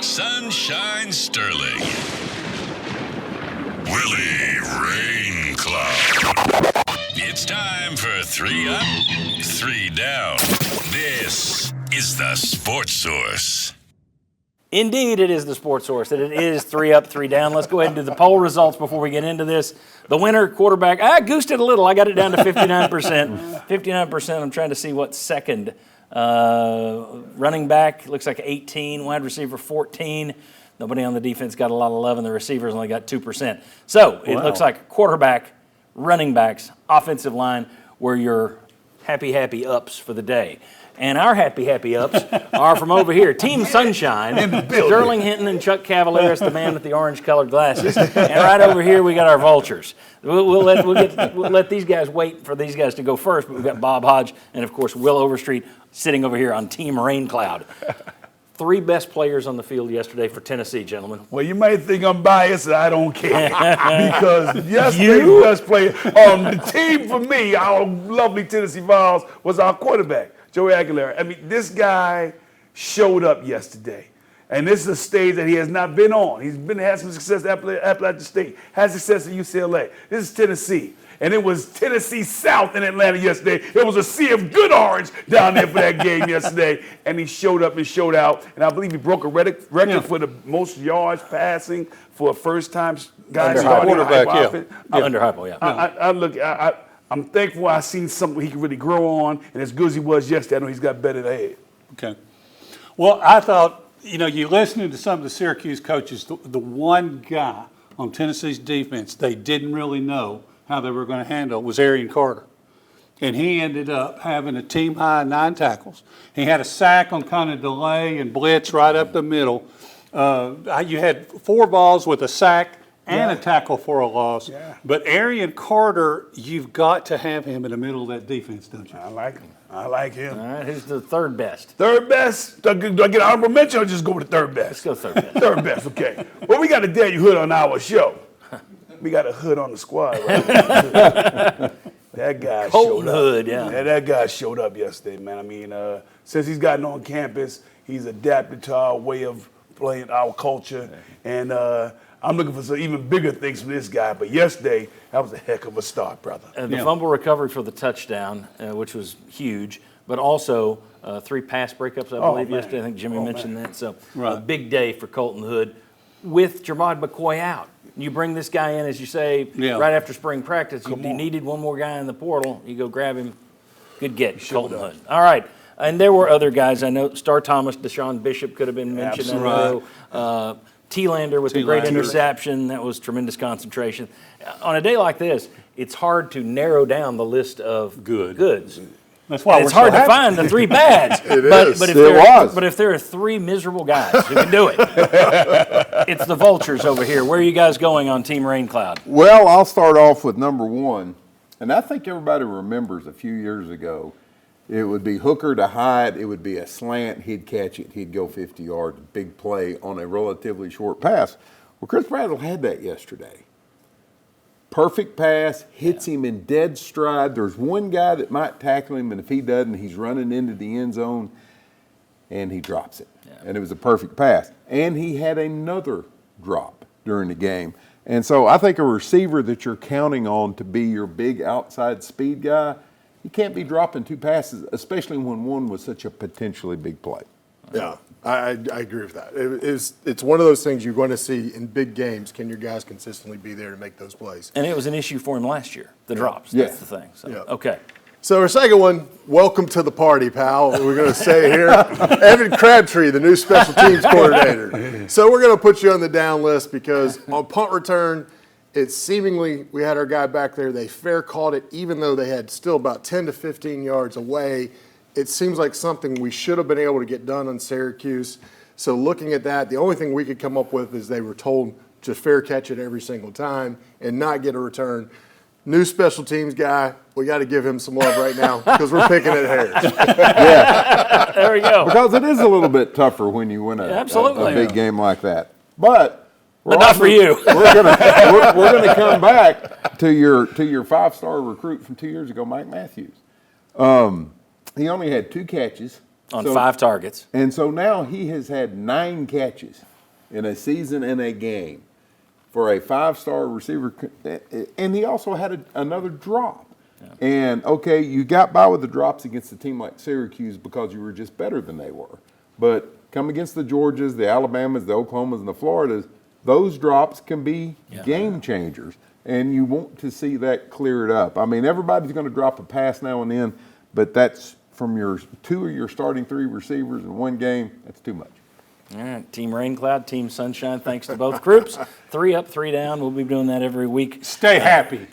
Sunshine Sterling. Willie Rain Cloud. It's time for 3 up, 3 down. This is the Sports Source. Indeed, it is the Sports Source, and it is 3 up, 3 down. Let's go ahead and do the poll results before we get into this. The winner, quarterback, I goosed it a little. I got it down to 59%. 59%. I'm trying to see what's second. Running back, looks like 18. Wide receiver, 14. Nobody on the defense got a lot of love, and the receivers only got 2%. So it looks like quarterback, running backs, offensive line were your happy ups for the day. And our happy ups are from over here. Team Sunshine, Sterling Hinton and Chuck Cavaliers, the man with the orange-colored glasses. And right over here, we got our vultures. We'll let these guys wait for these guys to go first, but we've got Bob Hodge and, of course, Will Overstreet sitting over here on Team Rain Cloud. 3 best players on the field yesterday for Tennessee, gentlemen. Well, you might think I'm biased, and I don't care. Because yesterday's best player on the team for me, our lovely Tennessee Vols, was our quarterback, Joey Aguilar. I mean, this guy showed up yesterday. And this is a stage that he has not been on. He's had some success at Appalachian State, had success at UCLA. This is Tennessee. And it was Tennessee South in Atlanta yesterday. It was a sea of good orange down there for that game yesterday. And he showed up and showed out. And I believe he broke a record for the most yards passing for a first-time guy starting quarterback. Under Hypo, yeah. I'm thankful I've seen something he can really grow on. And as good as he was yesterday, I know he's got better ahead. Okay. Well, I thought, you listening to some of the Syracuse coaches, the one guy on Tennessee's defense they didn't really know how they were going to handle was Arion Carter. And he ended up having a team-high 9 tackles. He had a sack on kind of delay and blitz right up the middle. You had 4 balls with a sack and a tackle for a loss. Yeah. But Arion Carter, you've got to have him in the middle of that defense, don't you? I like him. All right, who's the third best? Third best? Do I get an honorable mention or just go with the third best? Let's go third best. Third best, okay. Well, we got a Daniel Hood on our show. We got a Hood on the squad, right? That guy Kolton showed up. Hood, yeah. That guy showed up yesterday, man. I mean, since he's gotten on campus, he's adapted to our way of playing, our culture. And I'm looking for some even bigger things from this guy. But yesterday, that was a heck of a start, brother. The fumble recovery for the touchdown, which was huge, but also 3 pass breakups, I believe, yesterday. I think Jimmy mentioned that. So a big day for Kolton Hood with Jermod McCoy out. You bring this guy in, as you say, right after spring practice. You needed one more guy in the portal. You go grab him. Good get, Kolton Hood. All right. And there were other guys. I know Star Thomas, Deshaun Bishop could have been mentioned. T-Lander with the great interception. That was tremendous concentration. On a day like this, it's hard to narrow down the list of goods. That's why it's hard to find the 3 bads. But if there are 3 miserable guys who can do it, it's the vultures over here. Where are you guys going on Team Rain Cloud? Well, I'll start off with number 1. And I think everybody remembers a few years ago, it would be Hooker to Hyde. It would be a slant. He'd catch it. He'd go 50 yards, big play on a relatively short pass. Well, Chris Bradley had that yesterday. Perfect pass, hits him in dead stride. There's one guy that might tackle him, and if he doesn't, he's running into the end zone, and he drops it. Yeah. And it was a perfect pass. And he had another drop during the game. And so I think a receiver that you're counting on to be your big outside speed guy, he can't be dropping 2 passes, especially when one was such a potentially big play. Yeah, I agree with that. It's one of those things you're going to see in big games. Can your guys consistently be there to make those plays? And it was an issue for him last year, the drops. That's the thing. So, okay. So our second one, welcome to the party, pal. We're going to say here, Evan Crabtree, the new special teams coordinator. So we're going to put you on the down list because on punt return, it's seemingly, we had our guy back there, they fair caught it even though they had still about 10 to 15 yards away. It seems like something we should have been able to get done on Syracuse. So looking at that, the only thing we could come up with is they were told to fair catch it every single time and not get a return. New special teams guy, we got to give him some love right now because we're picking at hairs. Yeah. There we go. Because it is a little bit tougher when you win a big game like that. But not for you. We're gonna come back to your 5-star recruit from 2 years ago, Mike Matthews. He only had 2 catches On 5 targets. And so now he has had 9 catches in a season and a game for a 5-star receiver. And he also had another drop. Yeah. And, okay, you got by with the drops against a team like Syracuse because you were just better than they were. But come against the Georgias, the Alabamas, the Oklahomas, and the Floridas, those drops can be game changers. And you want to see that cleared up. I mean, everybody's going to drop a pass now and then, but that's from your 2 of your starting 3 receivers in one game. That's too much. All right, Team Rain Cloud, Team Sunshine, thanks to both groups. 3 up, 3 down. We'll be doing that every week. Stay happy.